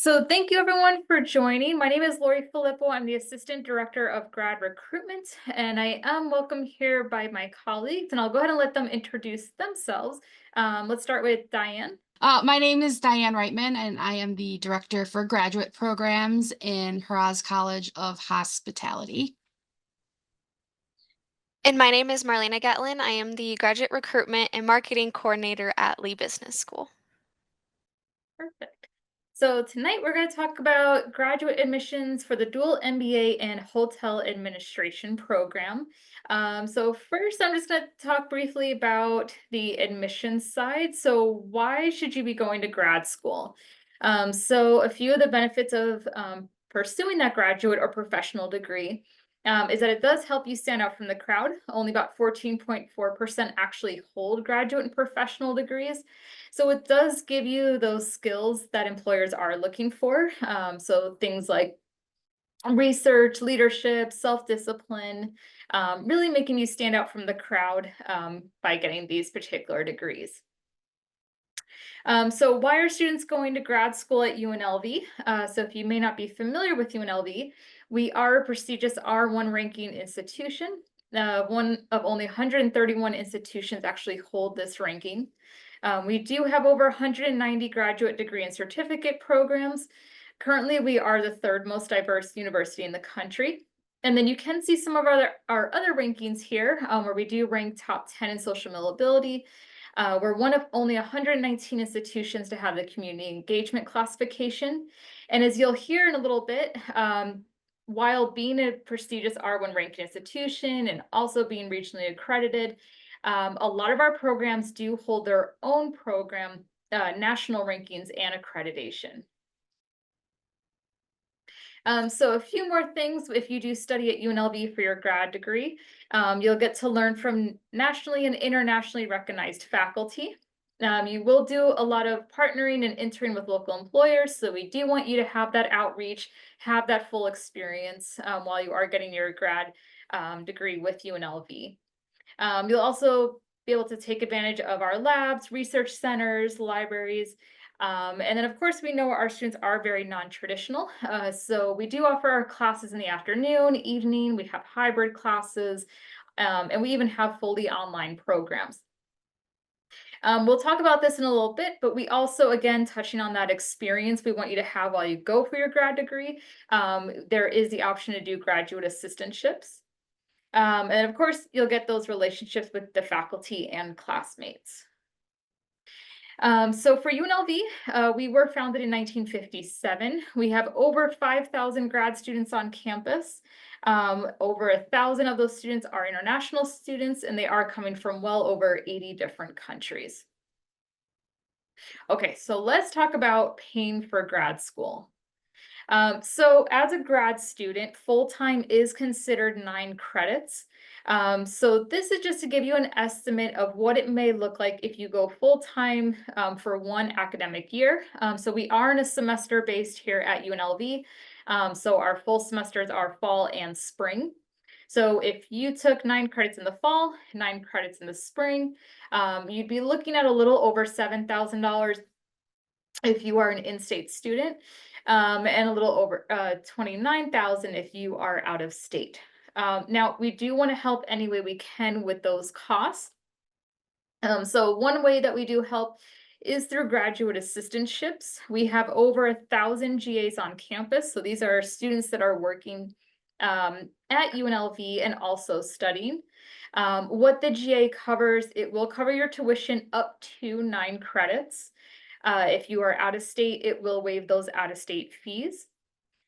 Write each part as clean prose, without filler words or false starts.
So thank you everyone for joining. My name is Lori Filippo. I'm the Assistant Director of Grad Recruitment, and I am welcomed here by my colleagues, and I'll go ahead and let them introduce themselves. Let's start with Diane. My name is Diane Reitman, and I am the Director for Graduate Programs in Haraz College of Hospitality. And my name is Marlena Gatlin. I am the Graduate Recruitment and Marketing Coordinator at Lee Business School. Perfect. So tonight we're going to talk about graduate admissions for the dual MBA and hotel administration program. So first, I'm just going to talk briefly about the admissions side. So why should you be going to grad school? So a few of the benefits of pursuing that graduate or professional degree is that it does help you stand out from the crowd. Only about 14.4% actually hold graduate and professional degrees. So it does give you those skills that employers are looking for. So things like research, leadership, self-discipline, really making you stand out from the crowd by getting these particular degrees. So why are students going to grad school at UNLV? So if you may not be familiar with UNLV, we are a prestigious R1 ranking institution. One of only 131 institutions actually hold this ranking. We do have over 190 graduate degree and certificate programs. Currently, we are the third most diverse university in the country. And then you can see some of our other rankings here, where we do rank top 10 in social mobility. We're one of only 119 institutions to have the community engagement classification. And as you'll hear in a little bit, while being a prestigious R1 ranked institution and also being regionally accredited, a lot of our programs do hold their own program, national rankings and accreditation. So a few more things if you do study at UNLV for your grad degree. You'll get to learn from nationally and internationally recognized faculty. You will do a lot of partnering and interning with local employers, so we do want you to have that outreach, have that full experience while you are getting your grad degree with UNLV. You'll also be able to take advantage of our labs, research centers, libraries, and then of course we know our students are very non-traditional. So we do offer our classes in the afternoon, evening, we have hybrid classes, and we even have fully online programs. We'll talk about this in a little bit, but we also, again, touching on that experience we want you to have while you go for your grad degree, there is the option to do graduate assistantships. And of course, you'll get those relationships with the faculty and classmates. So for UNLV, we were founded in 1957. We have over 5,000 grad students on campus. Over 1,000 of those students are international students, and they are coming from well over 80 different countries. Okay, so let's talk about paying for grad school. So as a grad student, full-time is considered 9 credits. So this is just to give you an estimate of what it may look like if you go full-time for one academic year. So we are in a semester based here at UNLV. So our full semesters are fall and spring. So if you took 9 credits in the fall, 9 credits in the spring, you'd be looking at a little over $7,000 if you are an in-state student, and a little over $29,000 if you are out of state. Now, we do want to help any way we can with those costs. So one way that we do help is through graduate assistantships. We have over 1,000 GAs on campus. So these are students that are working at UNLV and also studying. What the GA covers, it will cover your tuition up to 9 credits. If you are out of state, it will waive those out-of-state fees.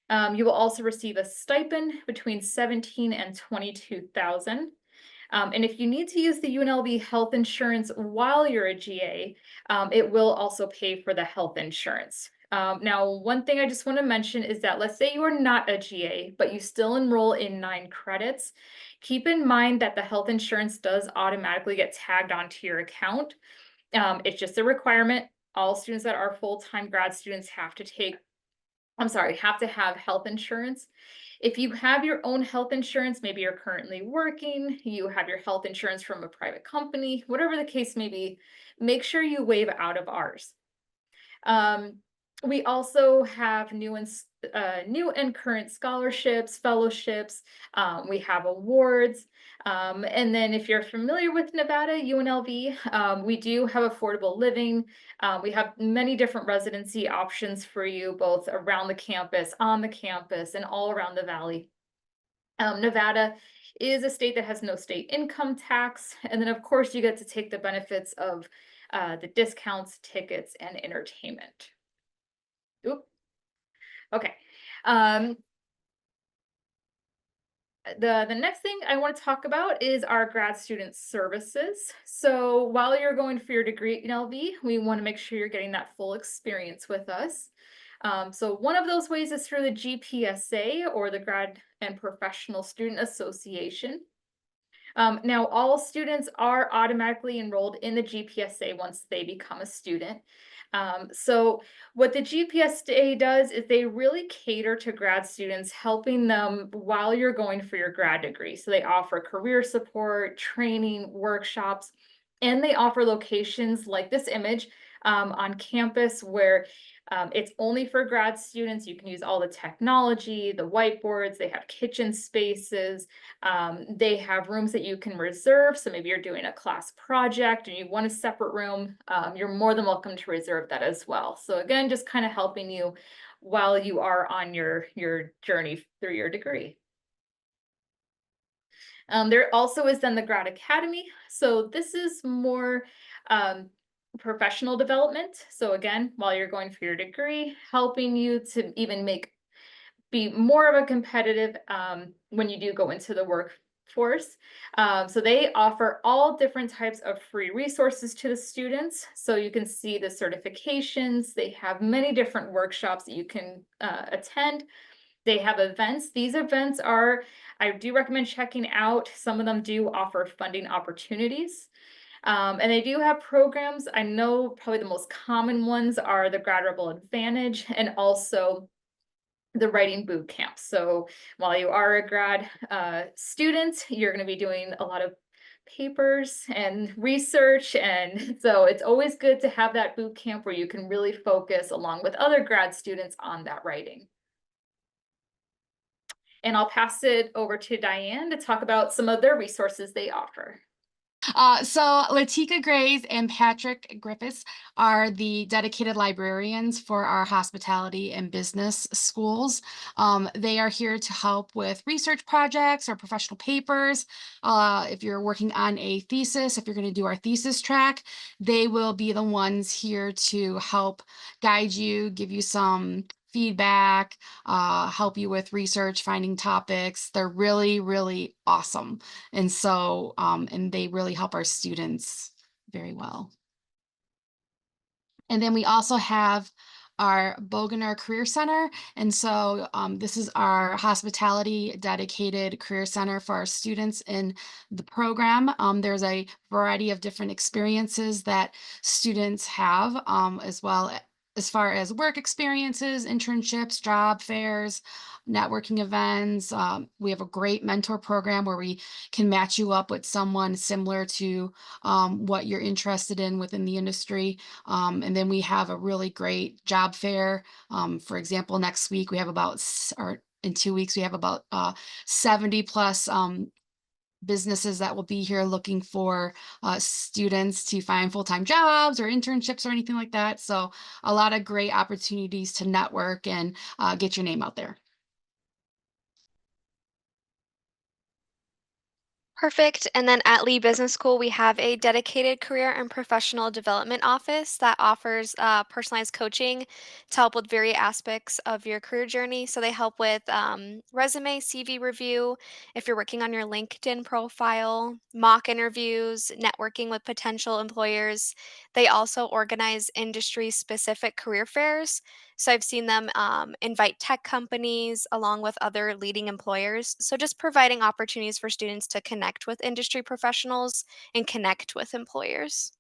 You will also receive a stipend between $17,000 and $22,000. And if you need to use the UNLV health insurance while you're a GA, it will also pay for the health insurance. Now, one thing I just want to mention is that let's say you are not a GA, but you still enroll in 9 credits. Keep in mind that the health insurance does automatically get tagged onto your account. It's just a requirement. All students that are full-time grad students have to have health insurance. If you have your own health insurance, maybe you're currently working, you have your health insurance from a private company, whatever the case may be, make sure you waive out of ours. We also have new and current scholarships, fellowships. We have awards. And then if you're familiar with Nevada, UNLV, we do have affordable living. We have many different residency options for you, both around the campus, on the campus, and all around the valley. Nevada is a state that has no state income tax. And then, of course, you get to take the benefits of the discounts, tickets, and entertainment. Oop. Okay. Um, the next thing I want to talk about is our grad student services. So while you're going for your degree at UNLV, we want to make sure you're getting that full experience with us. So one of those ways is through the GPSA, or the Grad and Professional Student Association. Now, all students are automatically enrolled in the GPSA once they become a student. So what the GPSA does is they really cater to grad students, helping them while you're going for your grad degree. So they offer career support, training, workshops, and they offer locations like this image on campus where it's only for grad students. You can use all the technology, the whiteboards, they have kitchen spaces, they have rooms that you can reserve. So maybe you're doing a class project and you want a separate room, you're more than welcome to reserve that as well. So again, just kind of helping you while you are on your journey through your degree. There also is then the Grad Academy. So this is more professional development. So again, while you're going for your degree, helping you to even be more of a competitive when you do go into the workforce. So they offer all different types of free resources to the students. So you can see the certifications. They have many different workshops that you can attend. They have events. These events I do recommend checking out. Some of them do offer funding opportunities. And they do have programs. I know probably the most common ones are the Grad Rebel Advantage and also the writing boot camp. So while you are a grad student, you're going to be doing a lot of papers and research. And so it's always good to have that boot camp where you can really focus along with other grad students on that writing. And I'll pass it over to Diane to talk about some of their resources they offer. So Latika Grays and Patrick Griffiths are the dedicated librarians for our hospitality and business schools. They are here to help with research projects or professional papers. If you're working on a thesis, if you're going to do our thesis track, they will be the ones here to help guide you, give you some feedback, help you with research, finding topics. They're really, really awesome. And so, and they really help our students very well. And then we also have our Bogener Career Center. And so this is our hospitality dedicated career center for our students in the program. There's a variety of different experiences that students have, as well as far as work experiences, internships, job fairs, networking events. We have a great mentor program where we can match you up with someone similar to what you're interested in within the industry. And then we have a really great job fair. For example, next week we have or in 2 weeks, we have about 70 plus businesses that will be here looking for students to find full-time jobs or internships or anything like that. So a lot of great opportunities to network and get your name out there. Perfect. And then at Lee Business School, we have a dedicated career and professional development office that offers personalized coaching to help with various aspects of your career journey. So they help with resume, CV review, if you're working on your LinkedIn profile, mock interviews, networking with potential employers. They also organize industry specific career fairs. So I've seen them invite tech companies along with other leading employers. So just providing opportunities for students to connect with industry professionals and connect with employers.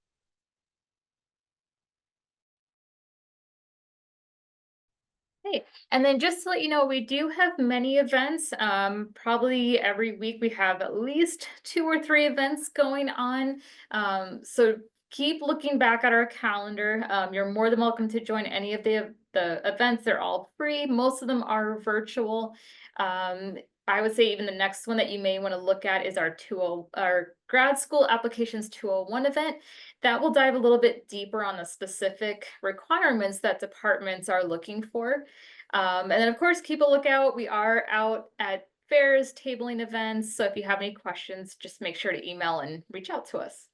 Hey, and then just to let you know, we do have many events. Probably every week we have at least 2 or 3 events going on. So keep looking back at our calendar. You're more than welcome to join any of the events. They're all free. Most of them are virtual. I would say even the next one that you may want to look at is our grad school applications 201 event. That will dive a little bit deeper on the specific requirements that departments are looking for. And then of course, keep a lookout. We are out at fairs, tabling events. So if you have any questions, just make sure to email and reach out to us.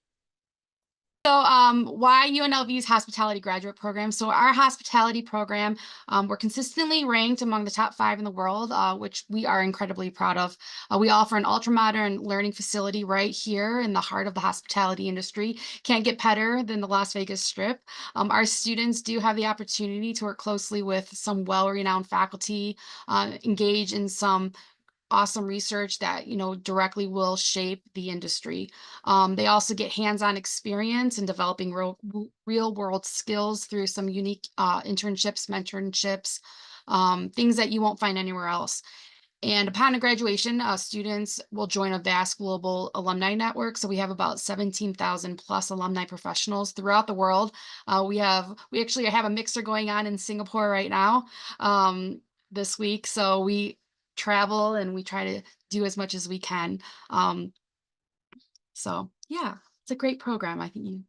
So, why UNLV's hospitality graduate program? So, our hospitality program, we're consistently ranked among the top 5 in the world, which we are incredibly proud of. We offer an ultra-modern learning facility right here in the heart of the hospitality industry. Can't get better than the Las Vegas Strip. Our students do have the opportunity to work closely with some well-renowned faculty, engage in some awesome research that directly will shape the industry. They also get hands-on experience in developing real world skills through some unique internships, mentorships, things that you won't find anywhere else. And upon graduation, students will join a vast global alumni network. So we have about 17,000 plus alumni professionals throughout the world. We actually have a mixer going on in Singapore right now, this week. So we travel and we try to do as much as we can. Um, so yeah, it's a great program. I think you.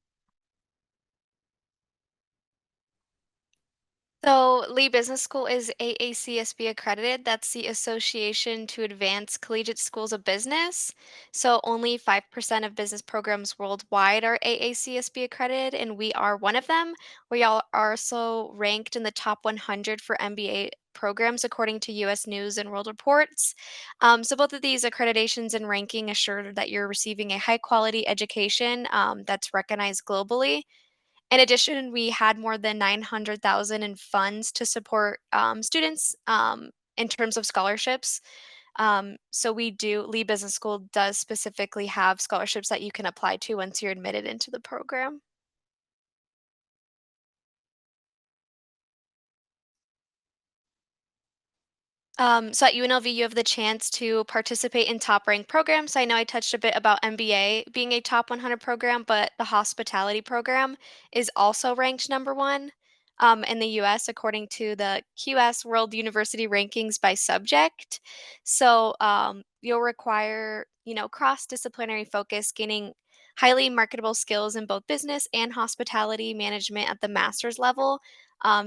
So, Lee Business School is AACSB accredited. That's the Association to Advance Collegiate Schools of Business. So, only 5% of business programs worldwide are AACSB accredited, and we are one of them. We are also ranked in the top 100 for MBA programs according to US News and World Reports. So, both of these accreditations and ranking assure that you're receiving a high quality education that's recognized globally. In addition, we had more than 900,000 in funds to support students in terms of scholarships. So we do Lee Business School does specifically have scholarships that you can apply to once you're admitted into the program. So at UNLV, you have the chance to participate in top ranked programs. I know I touched a bit about MBA being a top 100 program, but the hospitality program is also ranked number one in the US according to the QS World University Rankings by subject. So you'll require, cross-disciplinary focus, gaining highly marketable skills in both business and hospitality management at the master's level.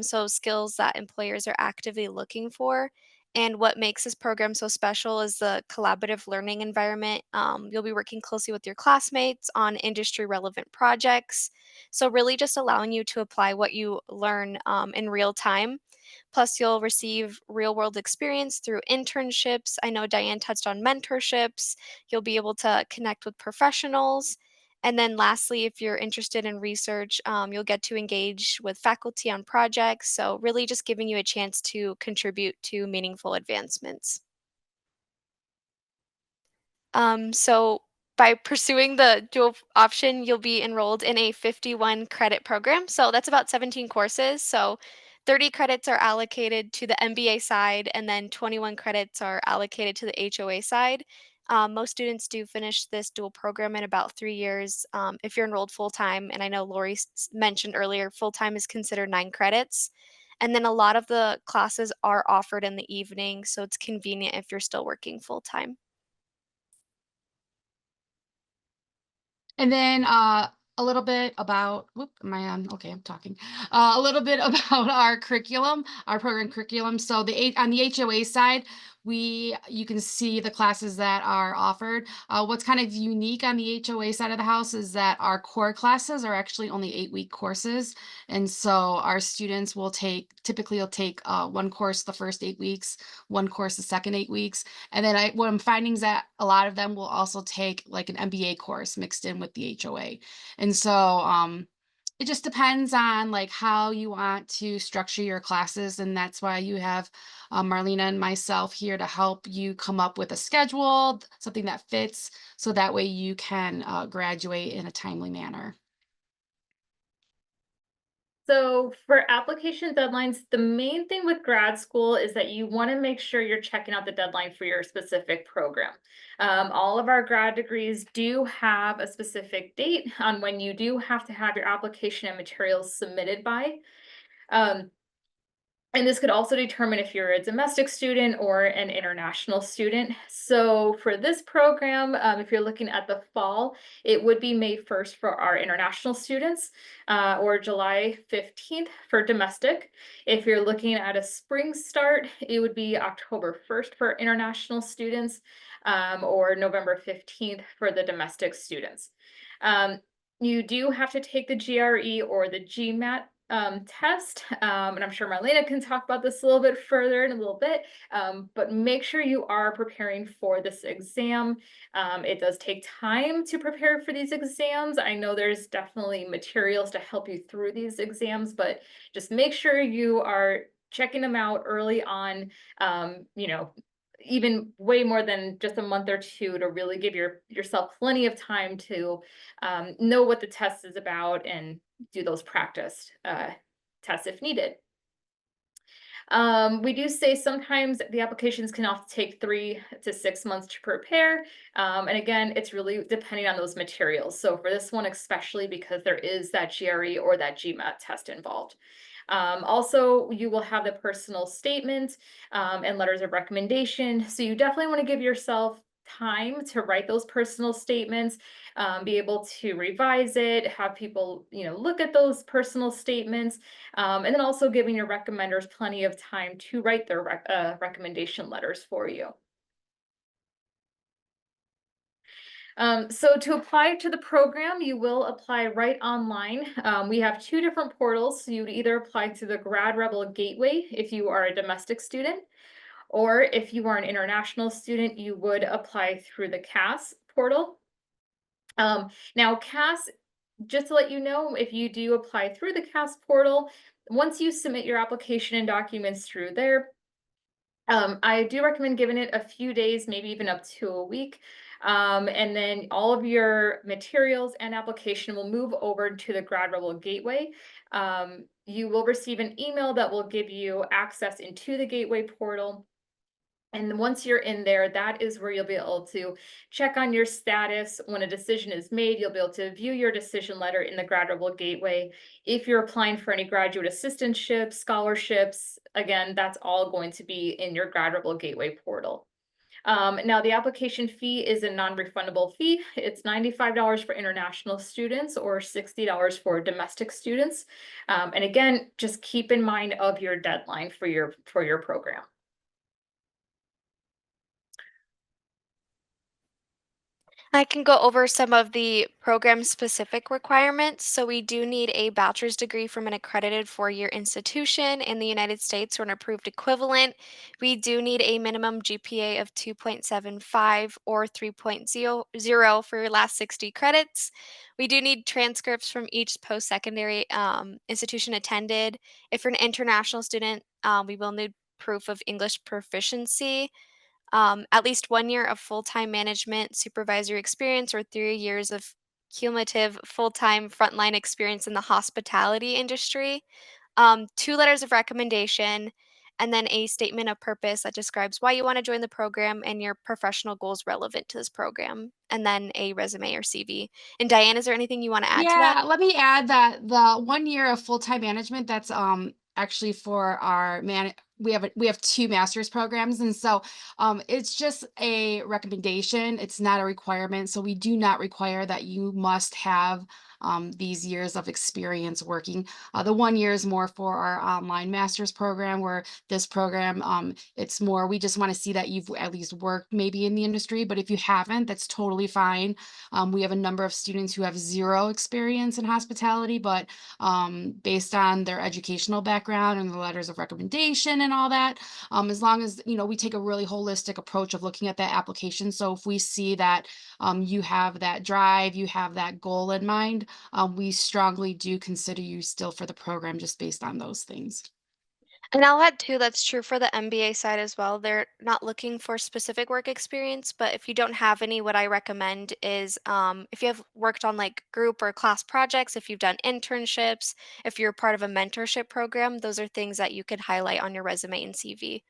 So skills that employers are actively looking for. And what makes this program so special is the collaborative learning environment. You'll be working closely with your classmates on industry relevant projects. So, really just allowing you to apply what you learn in real time. Plus, you'll receive real world experience through internships. I know Diane touched on mentorships. You'll be able to connect with professionals. And then, lastly, if you're interested in research, you'll get to engage with faculty on projects. So, really just giving you a chance to contribute to meaningful advancements. So by pursuing the dual option, you'll be enrolled in a 51 credit program. So that's about 17 courses. So 30 credits are allocated to the MBA side, and then 21 credits are allocated to the HOA side. Most students do finish this dual program in about 3 years if you're enrolled full time. And I know Lori mentioned earlier, full time is considered 9 credits. And then a lot of the classes are offered in the evening, so it's convenient if you're still working full time. And then a little bit about, whoop, am I on? Okay, I'm talking. A little bit about our curriculum, our program curriculum. So on the HOA side, you can see the classes that are offered. What's kind of unique on the HOA side of the house is that our core classes are actually only 8-week courses. And so our students typically will take one course the first 8 weeks, one course the second 8 weeks. And then what I'm finding is that a lot of them will also take like an MBA course mixed in with the HOA. And so it just depends on like how you want to structure your classes. And that's why you have Marlena and myself here to help you come up with a schedule, something that fits, so that way you can graduate in a timely manner. So for application deadlines, the main thing with grad school is that you want to make sure you're checking out the deadline for your specific program. All of our grad degrees do have a specific date on when you do have to have your application and materials submitted by. Um, And this could also determine if you're a domestic student or an international student. So for this program, if you're looking at the fall, it would be May 1st for our international students, or July 15th for domestic. If you're looking at a spring start, it would be October 1st for international students, or November 15th for the domestic students. Um, you do have to take the GRE or the GMAT test, and I'm sure Marlena can talk about this a little bit further in a little bit, but make sure you are preparing for this exam. It does take time to prepare for these exams. I know there's definitely materials to help you through these exams, but just make sure you are checking them out early on, you know, even way more than just a month or two to really give yourself plenty of time to know what the test is about and do those practice tests if needed. We do say sometimes the applications can often take 3 to 6 months to prepare. And again, it's really depending on those materials. So for this one, especially because there is that GRE or that GMAT test involved. Also, you will have the personal statement and letters of recommendation. So you definitely want to give yourself time to write those personal statements, be able to revise it, have people, look at those personal statements, and then also giving your recommenders plenty of time to write their recommendation letters for you. So to apply to the program, you will apply right online. We have two different portals. So you'd either apply to the Grad Rebel Gateway if you are a domestic student, or if you are an international student, you would apply through the CAS portal. Now, CAS, just to let you know, if you do apply through the CAS portal, once you submit your application and documents through there, I do recommend giving it a few days, maybe even up to a week. And then all of your materials and application will move over to the Grad Rebel Gateway. You will receive an email that will give you access into the Gateway portal. And once you're in there, that is where you'll be able to check on your status. When a decision is made, you'll be able to view your decision letter in the Grad Rebel Gateway. If you're applying for any graduate assistantships, scholarships, again, that's all going to be in your Grad Rebel Gateway portal. Now, the application fee is a non-refundable fee. It's $95 for international students or $60 for domestic students. And again, just keep in mind of your deadline for your program. I can go over some of the program specific requirements. So we do need a bachelor's degree from an accredited four-year institution in the United States or an approved equivalent. We do need a minimum GPA of 2.75 or 3.00 for your last 60 credits. We do need transcripts from each post-secondary institution attended. If you're an international student, we will need proof of English proficiency, at least 1 year of full-time management supervisory experience or 3 years of cumulative full-time frontline experience in the hospitality industry, two letters of recommendation, and then a statement of purpose that describes why you want to join the program and your professional goals relevant to this program, and then a resume or CV. And Diane, is there anything you want to add to that? Yeah, let me add that the 1 year of full-time management, that's actually for our we have two master's programs, and so it's just a recommendation. It's not a requirement. So we do not require that you must have these years of experience working. The 1 year is more for our online master's program, where this program, it's more, we just want to see that you've at least worked maybe in the industry, but if you haven't, that's totally fine. We have a number of students who have zero experience in hospitality, but based on their educational background and the letters of recommendation and all that, as long as, we take a really holistic approach of looking at that application. So if we see that you have that drive, you have that goal in mind, we strongly do consider you still for the program just based on those things. And I'll add too, that's true for the MBA side as well. They're not looking for specific work experience, but if you don't have any, what I recommend is if you have worked on like group or class projects, if you've done internships, if you're part of a mentorship program, those are things that you could highlight on your resume and CV.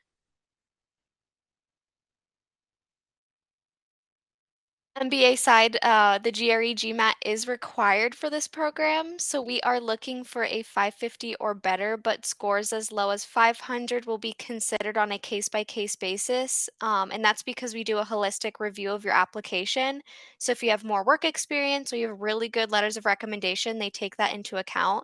MBA side, the GRE GMAT is required for this program, so we are looking for a 550 or better, but scores as low as 500 will be considered on a case-by-case basis, and that's because we do a holistic review of your application. So if you have more work experience or you have really good letters of recommendation, they take that into account.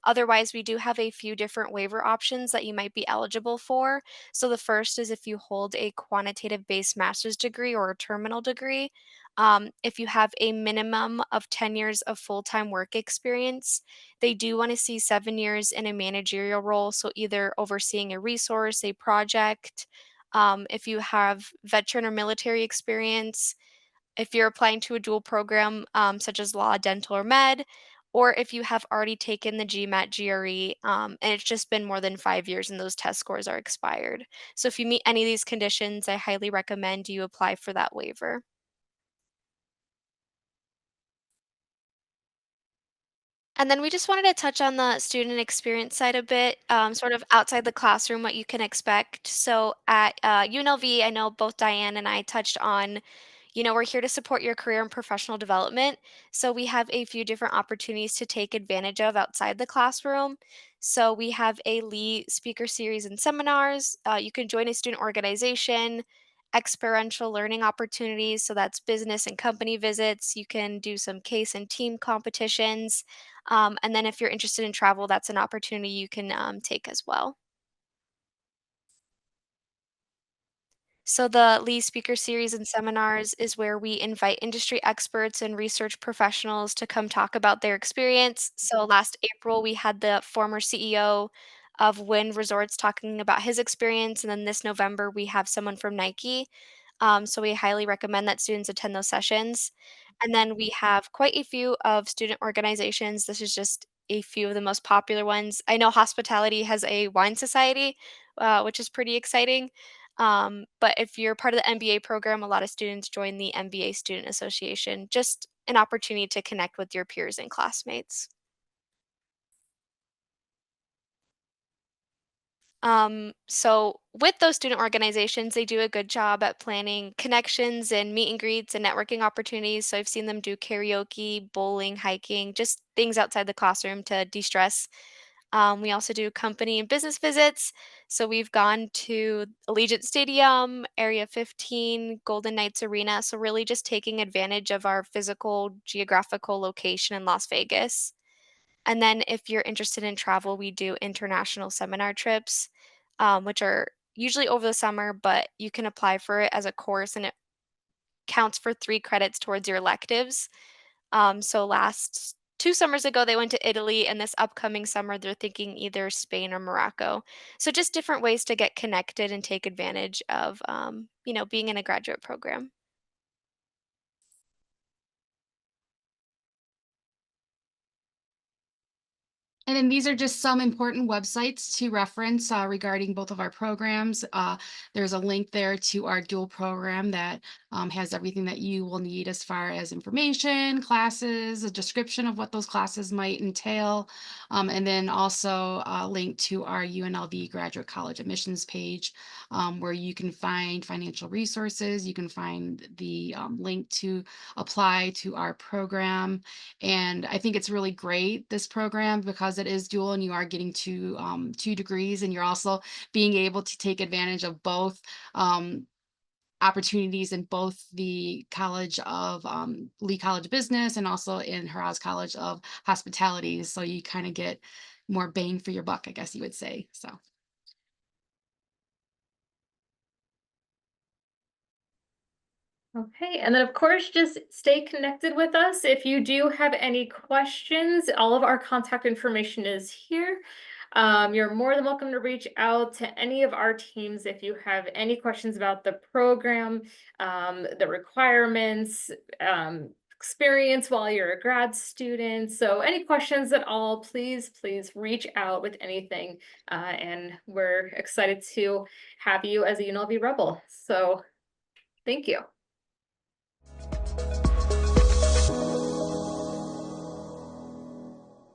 Otherwise, we do have a few different waiver options that you might be eligible for. So the first is if you hold a quantitative-based master's degree or a terminal degree. If you have a minimum of 10 years of full-time work experience, they do want to see 7 years in a managerial role, so either overseeing a resource, a project. If you have veteran or military experience, if you're applying to a dual program, such as law, dental, or med, or if you have already taken the GMAT GRE, and it's just been more than 5 years and those test scores are expired. So if you meet any of these conditions, I highly recommend you apply for that waiver. And then we just wanted to touch on the student experience side a bit, sort of outside the classroom, what you can expect. So at UNLV, I know both Diane and I touched on, we're here to support your career and professional development. So we have a few different opportunities to take advantage of outside the classroom. So we have a Lee speaker series and seminars. You can join a student organization, experiential learning opportunities. So that's business and company visits. You can do some case and team competitions. And then if you're interested in travel, that's an opportunity you can take as well. So the Lee Speaker Series and seminars is where we invite industry experts and research professionals to come talk about their experience. So last April, we had the former CEO of Wynn Resorts talking about his experience, and then this November, we have someone from Nike. So we highly recommend that students attend those sessions. And then we have quite a few of student organizations. This is just a few of the most popular ones. I know hospitality has a wine society, which is pretty exciting. But if you're part of the MBA program, a lot of students join the MBA Student Association, just an opportunity to connect with your peers and classmates. So with those student organizations, they do a good job at planning connections and meet and greets and networking opportunities. So I've seen them do karaoke, bowling, hiking, just things outside the classroom to de-stress. We also do company and business visits. So we've gone to Allegiant Stadium, Area 15, Golden Knights Arena. So really just taking advantage of our physical geographical location in Las Vegas. And then if you're interested in travel, we do international seminar trips, which are usually over the summer, but you can apply for it as a course and it counts for 3 credits towards your electives. So last 2 summers ago, they went to Italy, and this upcoming summer, they're thinking either Spain or Morocco. So just different ways to get connected and take advantage of, being in a graduate program. And then these are just some important websites to reference regarding both of our programs. There's a link there to our dual program that has everything that you will need as far as information, classes, a description of what those classes might entail, and then also a link to our UNLV Graduate College admissions page where you can find financial resources. You can find the link to apply to our program, and I think it's really great, this program, because it is dual and you are getting two degrees, and you're also being able to take advantage of both opportunities in both the College of Lee College of Business and also in Haraz College of Hospitality. So you kind of get more bang for your buck, I guess you would say. So. Okay, and then of course, just stay connected with us. If you do have any questions, all of our contact information is here. You're more than welcome to reach out to any of our teams if you have any questions about the program, the requirements, experience while you're a grad student. So any questions at all, please reach out with anything. And we're excited to have you as a UNLV Rebel. So thank you.